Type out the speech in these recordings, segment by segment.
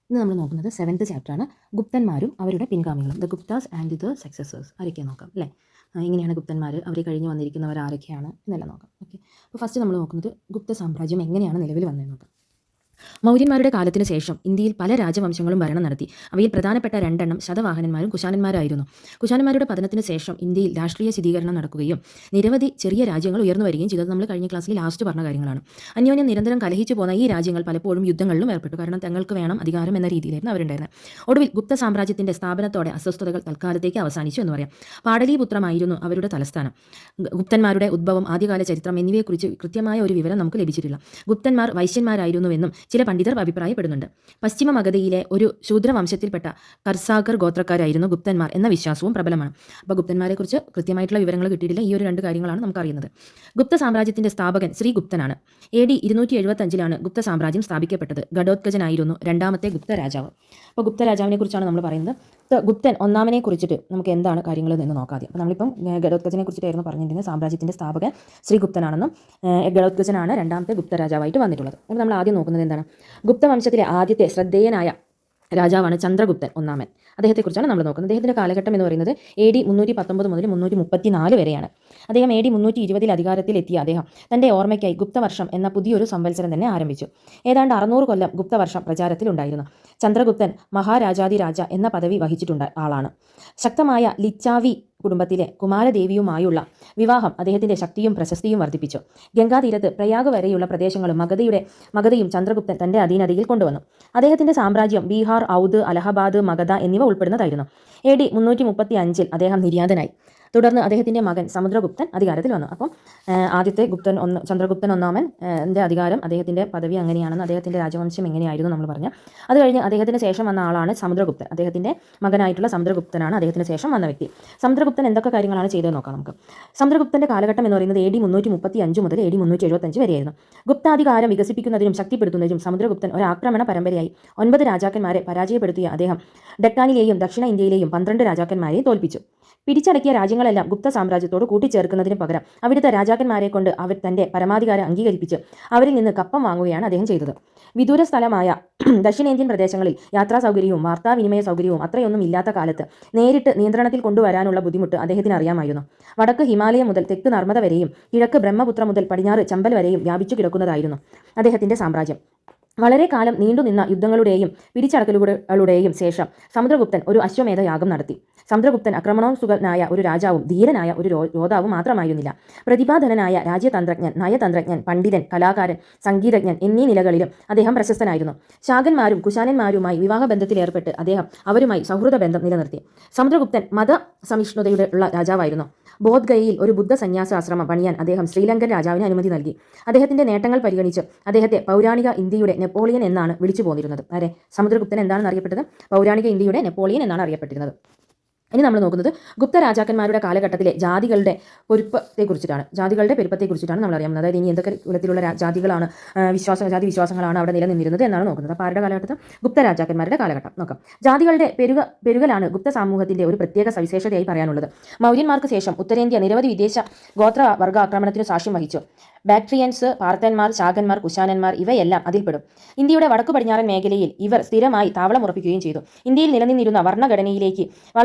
ഇന്ന് നമ്മൾ നോക്കുന്നത് 7th ചാപ്റ്ററാണ്. ഗുപ്തന്മാരും അവരുടെ പിൻഗാമികളും, the Guptas and the successors. ആരൊക്കെയാണ് നോക്കാം അല്ലേ. ഇങ്ങനെയാണ് ഗുപ്തന്മാർ, അവർ കഴിഞ്ഞ് വന്നിരിക്കുന്നവർ ആരൊക്കെയാണ് എന്നെല്ലാം നോക്കാം. ഓക്കെ, അപ്പോൾ ഫസ്റ്റ് നമ്മൾ നോക്കുന്നത് ഗുപ്ത സാമ്രാജ്യം എങ്ങനെയാണ് നിലവിൽ വന്നതെന്ന് നോക്കാം. മൗര്യന്മാരുടെ കാലത്തിന് ശേഷം ഇന്ത്യയിൽ പല രാജവംശങ്ങളും ഭരണം നടത്തി. അവയിൽ പ്രധാനപ്പെട്ട രണ്ടെണ്ണം ശതവാഹനന്മാരും കുശാനന്മാരായിരുന്നു. കുശാനന്മാരുടെ പതനത്തിന് ശേഷം ഇന്ത്യയിൽ രാഷ്ട്രീയ ശീതീകരണം നടക്കുകയും നിരവധി ചെറിയ രാജ്യങ്ങൾ ഉയർന്നു വരികയും ചെയ്തത് നമ്മൾ കഴിഞ്ഞ ക്ലാസ്സിൽ ലാസ്റ്റ് പറഞ്ഞ കാര്യങ്ങളാണ്. അന്യോന്യം നിരന്തരം കലഹിച്ചു പോന്ന ഈ രാജ്യങ്ങൾ പലപ്പോഴും യുദ്ധങ്ങളിലും ഏർപ്പെട്ടു. കാരണം തങ്ങൾക്ക് വേണം അധികാരം എന്ന രീതിയിലായിരുന്നു അവരുണ്ടായിരുന്നത്. ഒടുവിൽ ഗുപ്ത സാമ്രാജ്യത്തിന്റെ സ്ഥാപനത്തോടെ അസ്വസ്ഥതകൾ തൽക്കാലത്തേക്ക് അവസാനിച്ചു എന്ന് പറയാം. പാടലീപുത്രമായിരുന്നു അവരുടെ തലസ്ഥാനം. ഗുപ്തന്മാരുടെ ഉദ്ഭവം, ആദ്യകാല ചരിത്രം എന്നിവയെക്കുറിച്ച് കൃത്യമായ ഒരു വിവരം നമുക്ക് ലഭിച്ചിട്ടില്ല. ഗുപ്തന്മാർ വൈശ്യന്മാരായിരുന്നുവെന്നും ചില പണ്ഡിതർ അഭിപ്രായപ്പെടുന്നുണ്ട്. പശ്ചിമ മഗധയിലെ ഒരു ശൂദ്രവംശത്തിൽപ്പെട്ട കർസാഗർ ഗോത്രക്കാരായിരുന്നു ഗുപ്തന്മാർ എന്ന വിശ്വാസവും പ്രബലമാണ്. അപ്പോൾ ഗുപ്തന്മാരെക്കുറിച്ച് കൃത്യമായിട്ടുള്ള വിവരങ്ങൾ കിട്ടിയിട്ടില്ല. ഈ ഒരു രണ്ട് കാര്യങ്ങളാണ് നമുക്കറിയുന്നത്. ഗുപ്ത സാമ്രാജ്യത്തിന്റെ സ്ഥാപകൻ ശ്രീഗുപ്തനാണ്. AD 275 ഗുപ്ത സാമ്രാജ്യം സ്ഥാപിക്കപ്പെട്ടത്. ഘടോത്കചനായിരുന്നു രണ്ടാമത്തെ ഗുപ്ത രാജാവ്. അപ്പോൾ ഗുപ്ത രാജാവിനെ കുറിച്ചാണ് നമ്മൾ പറയുന്നത്. ഗുപ്തൻ ഒന്നാമനെ കുറിച്ചിട്ട് നമുക്ക് എന്താണ് കാര്യങ്ങൾ എന്ന് നോക്കാം. അപ്പോൾ നമ്മളിപ്പം ഘടോത്കചനെ കുറിച്ചിട്ടായിരുന്നു പറഞ്ഞിരുന്നത്. സാമ്രാജ്യത്തിന്റെ സ്ഥാപകൻ ശ്രീഗുപ്തനാണെന്നും ഘടോത്കചനാണ് രണ്ടാമത്തെ ഗുപ്ത രാജാവായിട്ട് വന്നിട്ടുള്ളത്. അപ്പോൾ നമ്മൾ ആദ്യം നോക്കുന്നത് എന്താണ്? ഗുപ്തവംശത്തിലെ ആദ്യത്തെ ശ്രദ്ധേയനായ രാജാവാണ് ചന്ദ്രഗുപ്തൻ ഒന്നാമൻ. അദ്ദേഹത്തെക്കുറിച്ചാണ് നമ്മൾ നോക്കുന്നത്. അദ്ദേഹത്തിൻ്റെ കാലഘട്ടം എന്ന് പറയുന്നത് AD 319 മുതൽ 334 വരെയാണ്. അദ്ദേഹം AD 320 അധികാരത്തിലെത്തിയ അദ്ദേഹം തൻ്റെ ഓർമ്മയ്ക്കായി ഗുപ്തവർഷം എന്ന പുതിയൊരു സംവത്സരം തന്നെ ആരംഭിച്ചു. ഏതാണ്ട് 600 കൊല്ലം ഗുപ്തവർഷം പ്രചാരത്തിലുണ്ടായിരുന്നു. ചന്ദ്രഗുപ്തൻ മഹാരാജാതിരാജ എന്ന പദവി വഹിച്ചിട്ടുണ്ട് ആളാണ്. ശക്തമായ ലിച്ചാവി കുടുംബത്തിലെ കുമാരദേവിയുമായുള്ള വിവാഹം അദ്ദേഹത്തിൻ്റെ ശക്തിയും പ്രശസ്തിയും വർദ്ധിപ്പിച്ചു. ഗംഗാതീരത്ത് പ്രയാഗ് വരെയുള്ള പ്രദേശങ്ങളും മഗധയും ചന്ദ്രഗുപ്തൻ തൻ്റെ അധീനതയിൽ കൊണ്ടുവന്നു. അദ്ദേഹത്തിൻ്റെ സാമ്രാജ്യം ബീഹാർ, ഔദ്, അലഹബാദ്, മഗധ എന്നിവ ഉൾപ്പെടുന്നതായിരുന്നു. AD 335 അദ്ദേഹം നിര്യാതനായി. തുടർന്ന് അദ്ദേഹത്തിൻ്റെ മകൻ സമുദ്രഗുപ്തൻ അധികാരത്തിൽ വന്നു. അപ്പം ആദ്യത്തെ ചന്ദ്രഗുപ്തൻ ഒന്നാമൻ അധികാരം, അദ്ദേഹത്തിൻ്റെ പദവി അങ്ങനെയാണെന്ന്, അദ്ദേഹത്തിൻ്റെ രാജവംശം എങ്ങനെയായിരുന്നു നമ്മൾ പറഞ്ഞു. അത് കഴിഞ്ഞ് അദ്ദേഹത്തിന് ശേഷം വന്ന ആളാണ് സമുദ്രഗുപ്തൻ. അദ്ദേഹത്തിൻ്റെ മകനായിട്ടുള്ള സമുദ്രഗുപ്തനാണ് അദ്ദേഹത്തിന് ശേഷം വന്ന വ്യക്തി. സമുദ്രഗുപ്തൻ എന്തൊക്കെ കാര്യങ്ങളാണ് ചെയ്തതെന്ന് നോക്കാം നമുക്ക്. സമുദ്രഗുപ്തൻ്റെ കാലഘട്ടം എന്ന് പറയുന്നത് AD 335 മുതൽ AD 375 വരെയായിരുന്നു. ഗുപ്താധികാരം വികസിപ്പിക്കുന്നതിനും ശക്തിപ്പെടുത്തുന്നതിനും സമുദ്രഗുപ്തൻ ഒരു ആക്രമണ പരമ്പരയായി 9 രാജാക്കന്മാരെ പരാജയപ്പെടുത്തിയ അദ്ദേഹം ഡെക്കാനിലെയും ദക്ഷിണ ഇന്ത്യയിലെയും 12 രാജാക്കന്മാരെയും തോൽപ്പിച്ചു. പിടിച്ചടക്കിയ രാജ്യങ്ങളെല്ലാം ഗുപ്ത സാമ്രാജ്യത്തോട് കൂട്ടിച്ചേർക്കുന്നതിന് പകരം അവിടുത്തെ രാജാക്കന്മാരെ കൊണ്ട് അവർ തൻ്റെ പരമാധികാരം അംഗീകരിപ്പിച്ച് അവരിൽ നിന്ന് കപ്പം വാങ്ങുകയാണ് അദ്ദേഹം ചെയ്തത്. വിദൂര സ്ഥലമായ ദക്ഷിണേന്ത്യൻ പ്രദേശങ്ങളിൽ യാത്രാ സൗകര്യവും വാർത്താവിനിമയ സൗകര്യവും അത്രയൊന്നും ഇല്ലാത്ത കാലത്ത് നേരിട്ട് നിയന്ത്രണത്തിൽ കൊണ്ടുവരാനുള്ള ബുദ്ധിമുട്ട് അദ്ദേഹത്തിന് അറിയാമായിരുന്നു. വടക്ക് ഹിമാലയം മുതൽ തെക്ക് നർമ്മദ വരെയും കിഴക്ക് ബ്രഹ്മപുത്ര മുതൽ പടിഞ്ഞാറ് ചമ്പൽ വരെയും വ്യാപിച്ചു കിടക്കുന്നതായിരുന്നു അദ്ദേഹത്തിൻ്റെ സാമ്രാജ്യം. വളരെ കാലം നീണ്ടുനിന്ന യുദ്ധങ്ങളുടെയും പിടിച്ചടക്കലുകളുടെയും ശേഷം സമുദ്രഗുപ്തൻ ഒരു അശ്വമേധ യാഗം നടത്തി. സമുദ്രഗുപ്തൻ ആക്രമണോത്സുകനായ ഒരു രാജാവും ധീരനായ ഒരു യോദ്ധാവും മാത്രമായിരുന്നില്ല. പ്രതിഭാധനനായ രാജ്യതന്ത്രജ്ഞൻ, നയതന്ത്രജ്ഞൻ, പണ്ഡിതൻ, കലാകാരൻ, സംഗീതജ്ഞൻ എന്നീ നിലകളിലും അദ്ദേഹം പ്രശസ്തനായിരുന്നു. ശാകന്മാരും കുശാനന്മാരുമായി വിവാഹബന്ധത്തിലേർപ്പെട്ട് അദ്ദേഹം അവരുമായി സൗഹൃദ ബന്ധം നിലനിർത്തി. സമുദ്രഗുപ്തൻ മതസഹിഷ്ണുതയുടെ ഉള്ള രാജാവായിരുന്നു. ബോധ്ഗയയിൽ ഒരു ബുദ്ധ സന്യാസാശ്രമം പണിയാൻ അദ്ദേഹം ശ്രീലങ്കൻ രാജാവിന് അനുമതി നൽകി. അദ്ദേഹത്തിന്റെ നേട്ടങ്ങൾ പരിഗണിച്ച് അദ്ദേഹത്തെ പൗരാണിക ഇന്ത്യയുടെ നെപ്പോളിയൻ എന്നാണ് വിളിച്ചു പോന്നിരുന്നത്. അതെ, സമുദ്രഗുപ്തൻ എന്താണെന്ന് അറിയപ്പെട്ടത്? പൗരാണിക ഇന്ത്യയുടെ നെപ്പോളിയൻ എന്നാണ് അറിയപ്പെട്ടിരുന്നത്. ഇനി നമ്മൾ നോക്കുന്നത് ഗുപ്ത രാജാക്കന്മാരുടെ കാലഘട്ടത്തിലെ ജാതികളുടെ പെരുപ്പത്തെക്കുറിച്ചിട്ടാണ് നമ്മൾ അറിയാവുന്നത്. അതായത് ഇനി എന്തൊക്കെ കുലത്തിലുള്ള ജാതി വിശ്വാസങ്ങളാണ് അവിടെ നിലനിന്നിരുന്നത് എന്നാണ് നോക്കുന്നത്. അപ്പോൾ ആരുടെ കാലഘട്ടം? ഗുപ്ത രാജാക്കന്മാരുടെ കാലഘട്ടം നോക്കാം. ജാതികളുടെ പെരുകലാണ് ഗുപ്ത സമൂഹത്തിന്റെ ഒരു പ്രത്യേക സവിശേഷതയായി പറയാനുള്ളത്. മൗര്യന്മാർക്ക് ശേഷം ഉത്തരേന്ത്യ നിരവധി വിദേശ ഗോത്രവർഗ ആക്രമണത്തിന് സാക്ഷ്യം വഹിച്ചു. ബാക്ട്രിയൻസ്, പാർത്തന്മാർ, ശാകന്മാർ, കുശാനന്മാർ ഇവയെല്ലാം അതിൽപ്പെടും. ഇന്ത്യയുടെ വടക്കു പടിഞ്ഞാറൻ മേഖലയിൽ ഇവർ സ്ഥിരമായി താവളമുറപ്പിക്കുകയും ചെയ്തു. ഇന്ത്യയിൽ നിലനിന്നിരുന്ന വർണ്ണഘടനയിലേക്ക്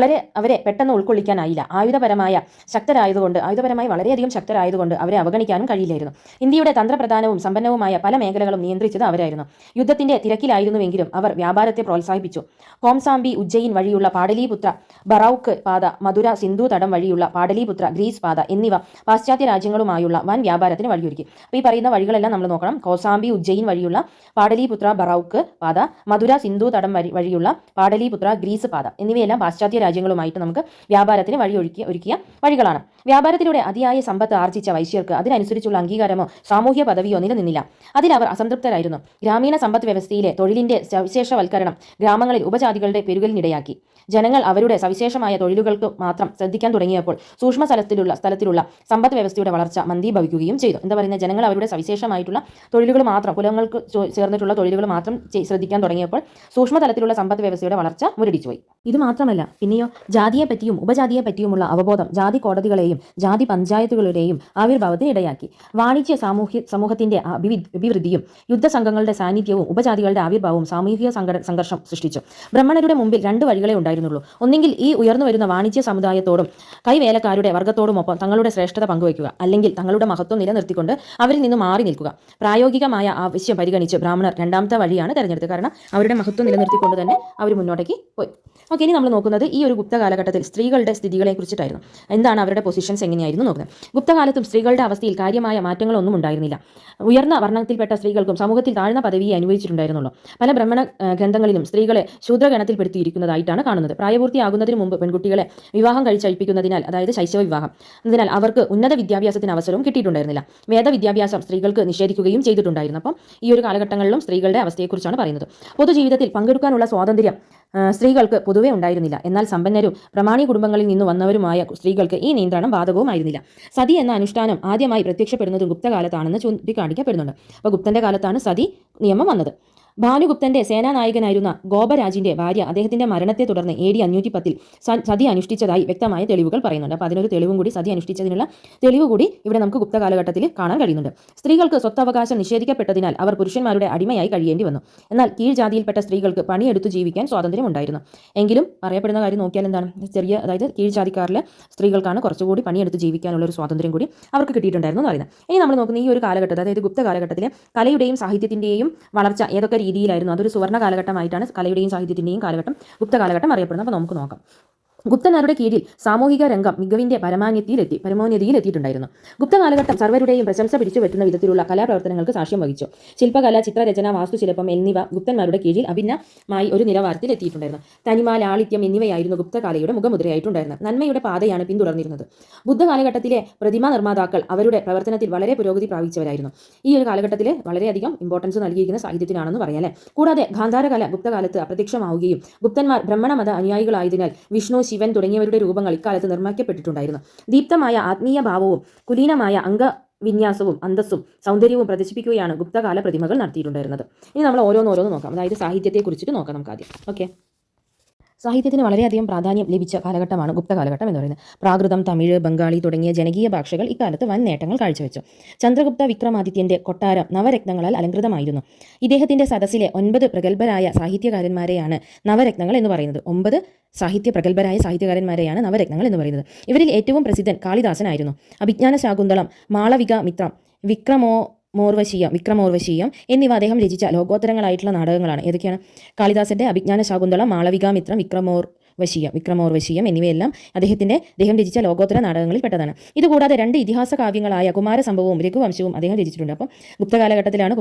അവരെ പെട്ടെന്ന് ഉൾക്കൊള്ളിക്കാനായില്ല. ആയുധപരമായി വളരെയധികം ശക്തരായതുകൊണ്ട് അവരെ അവഗണിക്കാനും കഴിയില്ലായിരുന്നു. ഇന്ത്യയുടെ തന്ത്രപ്രധാനവും സമ്പന്നവുമായ പല മേഖലകളും നിയന്ത്രിച്ചത് അവരായിരുന്നു. യുദ്ധത്തിന്റെ തിരക്കിലായിരുന്നുവെങ്കിലും അവർ വ്യാപാരത്തെ പ്രോത്സാഹിപ്പിച്ചു. കോംസാംബി, ഉജ്ജയിൻ വഴിയുള്ള പാടലീപുത്ര ബറൌക്ക് പാത, മധുര സിന്ധു തടം വഴിയുള്ള പാടലീപുത്ര ഗ്രീസ് പാത എന്നിവ പാശ്ചാത്യ രാജ്യങ്ങളുമായുള്ള വൻ വ്യാപാരത്തിന് വഴിയൊരുക്കി. അപ്പോൾ ഈ പറയുന്ന വഴികളെല്ലാം നമ്മൾ നോക്കണം. കോസാംബി, ഉജ്ജയിൻ വഴിയുള്ള പാടലീപുത്ര ബറൌക്ക് പാത, മധുര സിന്ധു തടം വഴിയുള്ള പാടലീപുത്ര ഗ്രീസ് പാത എന്നിവയെല്ലാം പാശ്ചാത്യ രാജ്യങ്ങളുമായിട്ട് നമുക്ക് വ്യാപാരത്തിന് ഒരുക്കിയ വഴികളാണ്. വ്യാപാരത്തിലൂടെ അതിയായ സമ്പത്ത് ആർജിച്ച വൈശ്യർക്ക് അതിനനുസരിച്ചുള്ള അംഗീകാരമോ സാമൂഹ്യ പദവിയോ നിലനിന്നില്ല. അതിൽ അവർ അസംതൃപ്തരായിരുന്നു. ഗ്രാമീണ സമ്പദ് വ്യവസ്ഥയിലെ തൊഴിലിന്റെ സവിശേഷവൽക്കരണം ഗ്രാമങ്ങളിൽ ഉപജാതികളുടെ പെരുകലിനിടയാക്കി. ജനങ്ങൾ അവരുടെ സവിശേഷമായ തൊഴിലുകൾക്ക് മാത്രം ശ്രദ്ധിക്കാൻ തുടങ്ങിയപ്പോൾ സൂക്ഷ്മ സ്ഥലത്തിലുള്ള സമ്പദ് വ്യവസ്ഥയുടെ വളർച്ച മന്ദീഭവിക്കുകയും ചെയ്തു. എന്താ പറയുന്നത്, ജനങ്ങൾ അവരുടെ സവിശേഷമായിട്ടുള്ള തൊഴിലുകൾ മാത്രം, കുലങ്ങൾക്ക് ചേർന്നിട്ടുള്ള തൊഴിലുകൾ മാത്രം ശ്രദ്ധിക്കാൻ തുടങ്ങിയപ്പോൾ സൂക്ഷ്മതലത്തിലുള്ള സമ്പദ് വ്യവസ്ഥയുടെ വളർച്ച മുരടിച്ചുപോയി. ഇത് മാത്രമല്ല, പിന്നെയോ ജാതിയെ പറ്റിയും ഉപജാതിയെ പറ്റിയുമുള്ള അവബോധം ജാതി കോടതികളെയും ജാതി പഞ്ചായത്തുകളുടെയും ആവിർഭാവത്തിന് ഇടയാക്കി. വാണിജ്യ സമൂഹത്തിന്റെ അഭിവൃദ്ധിയും യുദ്ധസംഘങ്ങളുടെ സാന്നിധ്യവും ഉപജാതികളുടെ ആവിർഭാവവും സാമൂഹിക സംഘർഷം സൃഷ്ടിച്ചു. ബ്രാഹ്മണരുടെ മുമ്പിൽ രണ്ട് വഴികളെ ഉണ്ടായിരുന്നുള്ളൂ. ഒന്നെങ്കിൽ ഈ ഉയർന്നു വരുന്ന വാണിജ്യ സമുദായത്തോടും കൈവേലക്കാരുടെ വർഗത്തോടുമൊപ്പം തങ്ങളുടെ ശ്രേഷ്ഠത പങ്കുവയ്ക്കുക, അല്ലെങ്കിൽ തങ്ങളുടെ മഹത്വം നിലനിർത്തിക്കൊണ്ട് അവരിൽ നിന്ന് മാറി നിൽക്കുക. പ്രായോഗികമായ ആവശ്യം പരിഗണിച്ച് ബ്രാഹ്മണർ രണ്ടാമത്തെ വഴിയാണ് തിരഞ്ഞെടുത്തത്. കാരണം അവരുടെ മഹത്വം നിലനിർത്തിക്കൊണ്ട് തന്നെ അവർ മുന്നോട്ടേക്ക് പോയി. ഓക്കെ, ഇനി നമ്മൾ നോക്കുന്നത് ഈ ഒരു ഗുപ്ത കാലഘട്ടത്തിൽ സ്ത്രീകളുടെ സ്ഥിതികളെ കുറിച്ചിട്ടായിരുന്നു. എന്താണ് അവരുടെ പൊസിഷൻസ് എങ്ങനെയായിരുന്നു നോക്കുന്നത്. ഗുപ്തകാലത്തും സ്ത്രീകളുടെ അവസ്ഥയിൽ കാര്യമായ മാറ്റങ്ങളൊന്നും ഉണ്ടായിരുന്നില്ല. ഉയർന്ന വർണ്ണത്തിൽപ്പെട്ട സ്ത്രീകൾക്കും സമൂഹത്തിൽ താഴ്ന്ന പദവിയെ അനുഭവിച്ചിട്ടുണ്ടായിരുന്നുള്ളൂ. പല ബ്രാഹ്മണ ഗ്രന്ഥങ്ങളിലും സ്ത്രീകളെ ശൂദ്രഗണത്തിൽപ്പെടുത്തിയിരിക്കുന്നതായിട്ടാണ് കാണുന്നത്. പ്രായപൂർത്തിയാകുന്നതിന് മുമ്പ് പെൺകുട്ടികളെ വിവാഹം കഴിച്ചയപ്പിക്കുന്നതിനാൽ, അതായത് ശൈശവ വിവാഹം, അതിനാൽ അവർക്ക് ഉന്നത വിദ്യാഭ്യാസത്തിന് അവസരവും കിട്ടിയിട്ടുണ്ടായിരുന്നില്ല. വേദവിദ്യാഭ്യാസം സ്ത്രീകൾക്ക് നിഷേധിക്കുകയും ചെയ്തിട്ടുണ്ടായിരുന്നു. അപ്പം ഈ ഒരു കാലഘട്ടങ്ങളിലും സ്ത്രീകളുടെ അവസ്ഥയെക്കുറിച്ചാണ് പറയുന്നത്. പൊതുജീവിതത്തിൽ പങ്കെടുക്കാനുള്ള സ്വാതന്ത്ര്യം സ്ത്രീകൾക്ക് പൊതുവെ ഉണ്ടായിരുന്നില്ല. എന്നാൽ സമ്പന്നരും പ്രമാണി കുടുംബങ്ങളിൽ നിന്ന് വന്നവരുമായ സ്ത്രീകൾക്ക് ഈ നിയന്ത്രണം ബാധകവുമായിരുന്നില്ല. സതി എന്ന അനുഷ്ഠാനം ആദ്യമായി പ്രത്യക്ഷപ്പെടുന്നത് ഗുപ്തകാലത്താണെന്ന് ചൂണ്ടിക്കാണിക്കപ്പെടുന്നുണ്ട്. അപ്പോൾ ഗുപ്തന്റെ കാലത്താണ് സതി നിയമം വന്നത്. ഭാനുഗുപ്തന്റെ സേനാനായകനായിരുന്ന ഗോപരാജിന്റെ ഭാര്യ അദ്ദേഹത്തിന്റെ മരണത്തെ തുടർന്ന് AD 510 സതി അനുഷ്ഠിച്ചതായി വ്യക്തമായ തെളിവുകൾ പറയുന്നുണ്ട്. അപ്പോൾ അതിനൊരു തെളിവും കൂടി, സതി അനുഷ്ഠിച്ചതിനുള്ള തെളിവ് കൂടി ഇവിടെ നമുക്ക് ഗുപ്ത കാലഘട്ടത്തിൽ കാണാൻ കഴിയുന്നുണ്ട്. സ്ത്രീകൾക്ക് സ്വത്തവകാശം നിഷേധിക്കപ്പെട്ടതിനാൽ അവർ പുരുഷന്മാരുടെ അടിമയായി കഴിയേണ്ടി വന്നു. എന്നാൽ കീഴ്ജാതിയിൽപ്പെട്ട സ്ത്രീകൾക്ക് പണിയെടുത്ത് ജീവിക്കാൻ സ്വാതന്ത്ര്യം ഉണ്ടായിരുന്നു. എങ്കിലും പറയപ്പെടുന്ന കാര്യം നോക്കിയാൽ എന്താണ്, അതായത് കീഴ്ജാതിക്കാരിലെ സ്ത്രീകൾക്കാണ് കുറച്ചുകൂടി പണിയെടുത്ത് ജീവിക്കാനുള്ള ഒരു സ്വാതന്ത്ര്യം കൂടി അവർക്ക് കിട്ടിയിട്ടുണ്ടായിരുന്നു എന്ന് പറയുന്നത്. ഇനി നമ്മൾ നോക്കുന്ന ഈ ഒരു കാലഘട്ടത്തിൽ, അതായത് ഗുപ്ത കാലഘട്ടത്തിലെ കലയുടെയും സാഹിത്യത്തിന്റെയും വളർച്ച ഏതൊക്കെ രീതിയിലായിരുന്നു. അതൊരു സുവർണ്ണ കാലഘട്ടമായിട്ടാണ് കലയുടെയും സാഹിത്യത്തിന്റെയും കാലഘട്ടം ഗുപ്ത കാലഘട്ടം അറിയപ്പെടുന്നത്. അപ്പോൾ നമുക്ക് നോക്കാം. ഗുപ്തന്മാരുടെ കീഴിൽ സാമൂഹിക രംഗം മികവിന്റെ പരമോന്നതിയിലെത്തിയിട്ടുണ്ടായിരുന്നു. ഗുപ്ത കാലഘട്ടം സർവരുടെയും പ്രശംസ പിടിച്ചു പറ്റുന്ന വിധത്തിലുള്ള കലാപ്രവർത്തനങ്ങൾക്ക് സാക്ഷ്യം വഹിച്ചു. ശില്പകല, ചിത്രരചന, വാസ്തുശില്പം എന്നിവ ഗുപ്തന്മാരുടെ കീഴിൽ അഭിന്നമായി ഒരു നിലവാരത്തിൽ എത്തിയിട്ടുണ്ടായിരുന്നു. തനിമ, ലാളിത്യം എന്നിവയായിരുന്നു ഗുപ്തകാലയുടെ മുഖമുദ്രയായിട്ടുണ്ടായിരുന്നത്. നന്മയുടെ പാതയാണ് പിന്തുടർന്നിരുന്നത്. ബുദ്ധ കാലഘട്ടത്തിലെ പ്രതിമാ നിർമ്മാതാക്കൾ അവരുടെ പ്രവർത്തനത്തിൽ വളരെ പുരോഗതി പ്രാപിച്ചവരായിരുന്നു. ഈ ഒരു കാലഘട്ടത്തിൽ വളരെയധികം ഇമ്പോർട്ടൻസ് നൽകിയിരിക്കുന്ന സാഹിത്യത്തിനാണെന്ന് പറയാം അല്ലേ. കൂടാതെ ഗാന്ധാരകല ഗുപ്തകാലത്ത് അപ്രത്യക്ഷമാവുകയും ഗുപ്തന്മാർ ബ്രഹ്മണമത അനുയായികളായതിനാൽ വിഷ്ണു, ശിവൻ തുടങ്ങിയവരുടെ രൂപങ്ങൾ ഇക്കാലത്ത് നിർമ്മിക്കപ്പെട്ടിട്ടുണ്ടായിരുന്നു. ദീപ്തമായ ആത്മീയ ഭാവവും കുലീനമായ അംഗവിന്യാസവും അന്തസ്സും സൗന്ദര്യവും പ്രദർശിപ്പിക്കുകയാണ് ഗുപ്തകാല പ്രതിമകൾ നടത്തിയിട്ടുണ്ടായിരുന്നത്. ഇനി നമ്മൾ ഓരോന്ന് നോക്കാം. അതായത് സാഹിത്യത്തെക്കുറിച്ചിട്ട് നോക്കാം നമുക്ക് ആദ്യം. ഓക്കെ, സാഹിത്യത്തിന് വളരെയധികം പ്രാധാന്യം ലഭിച്ച കാലഘട്ടമാണ് ഗുപ്ത കാലഘട്ടം എന്ന് പറയുന്നത്. പ്രാകൃതം, തമിഴ്, ബംഗാളി തുടങ്ങിയ ജനകീയ ഭാഷകൾ ഇക്കാലത്ത് വൻ നേട്ടങ്ങൾ കാഴ്ചവെച്ചു. ചന്ദ്രഗുപ്ത വിക്രമാദിത്യന്റെ കൊട്ടാരം നവരത്നങ്ങളാൽ അലങ്കൃതമായിരുന്നു. ഇദ്ദേഹത്തിന്റെ സദസ്സിലെ 9 പ്രഗത്ഭരായ സാഹിത്യകാരന്മാരെയാണ് നവരത്നങ്ങൾ എന്ന് പറയുന്നത്. 9 പ്രഗത്ഭരായ സാഹിത്യകാരന്മാരെയാണ് നവരത്നങ്ങൾ എന്ന് പറയുന്നത്. ഇവരിൽ ഏറ്റവും പ്രസിദ്ധൻ കാളിദാസനായിരുന്നു. അഭിജ്ഞാന ശാകുന്തളം, മാളവിക മിത്രം, വിക്രമോർവശീയം എന്നിവ അദ്ദേഹം രചിച്ച ലോകോത്തരങ്ങളായിട്ടുള്ള നാടകങ്ങളാണ്. ഏതൊക്കെയാണ്? കാളിദാസന്റെ അഭിജ്ഞാന ശാകുന്തളം, മാളവികാമിത്രം, വിക്രമോർവശീയം എന്നിവയെല്ലാം അദ്ദേഹം രചിച്ച ലോകോത്തര നാടകങ്ങളിൽ പെട്ടതാണ്. ഇതുകൂടാതെ 2 ഇതിഹാസ കാവ്യങ്ങളായ കുമാരസംഭവവും രഘുവംശവും അദ്ദേഹം രചിച്ചിട്ടുണ്ട്. അപ്പം ഗുപ്ത കാലഘട്ടത്തിലാണ്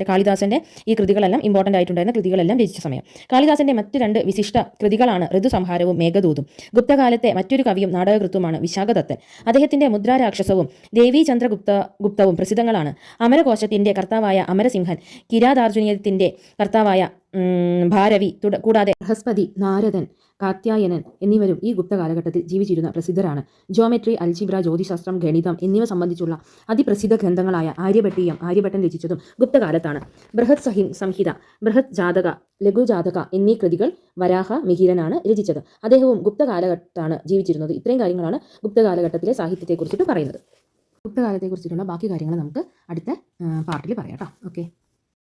കാളിദാസന്റെ ഈ കൃതികളെല്ലാം ഇമ്പോർട്ടൻ്റ് ആയിട്ടുണ്ടായിരുന്ന കൃതികളെല്ലാം രചിച്ച സമയം. കാളിദാസന്റെ മറ്റ് 2 വിശിഷ്ട കൃതികളാണ് ഋതുസംഹാരവും മേഘദൂതും. ഗുപ്തകാലത്തെ മറ്റൊരു കവിയും നാടകകൃത്തുമാണ് വിശാഖദത്തൻ. അദ്ദേഹത്തിന്റെ മുദ്രാരാക്ഷസവും ദേവീചന്ദ്രഗുപ്തവും പ്രസിദ്ധങ്ങളാണ്. അമരകോശത്തിന്റെ കർത്താവായ അമരസിംഹൻ, കിരാതാർജുനീയത്തിന്റെ കർത്താവായ ഭാരവി, കൂടാതെ ബൃഹസ്പതി, നാരദൻ, കാത്യായനൻ എന്നിവരും ഈ ഗുപ്ത കാലഘട്ടത്തിൽ ജീവിച്ചിരുന്ന പ്രസിദ്ധരാണ്. ജിയോമെട്രി, അൽജിബ്ര, ജ്യോതിശാസ്ത്രം, ഗണിതം എന്നിവ സംബന്ധിച്ചുള്ള അതിപ്രസിദ്ധ ഗ്രന്ഥങ്ങളായ ആര്യഭട്ടൻ രചിച്ചതും ഗുപ്തകാലത്താണ്. ബൃഹത് സംഹിത, ബൃഹത് ജാതക, ലഘുജാതക എന്നീ കൃതികൾ വരാഹ മിഹിരനാണ് രചിച്ചത്. അദ്ദേഹവും ഗുപ്ത കാലഘട്ടത്താണ് ജീവിച്ചിരുന്നത്. ഇത്രയും കാര്യങ്ങളാണ് ഗുപ്ത കാലഘട്ടത്തിലെ സാഹിത്യത്തെക്കുറിച്ചിട്ട് പറയുന്നത്. ഗുപ്തകാലത്തെക്കുറിച്ചിട്ടുള്ള ബാക്കി കാര്യങ്ങൾ നമുക്ക് അടുത്ത പാർട്ടിൽ പറയാം കേട്ടോ. ഓക്കെ.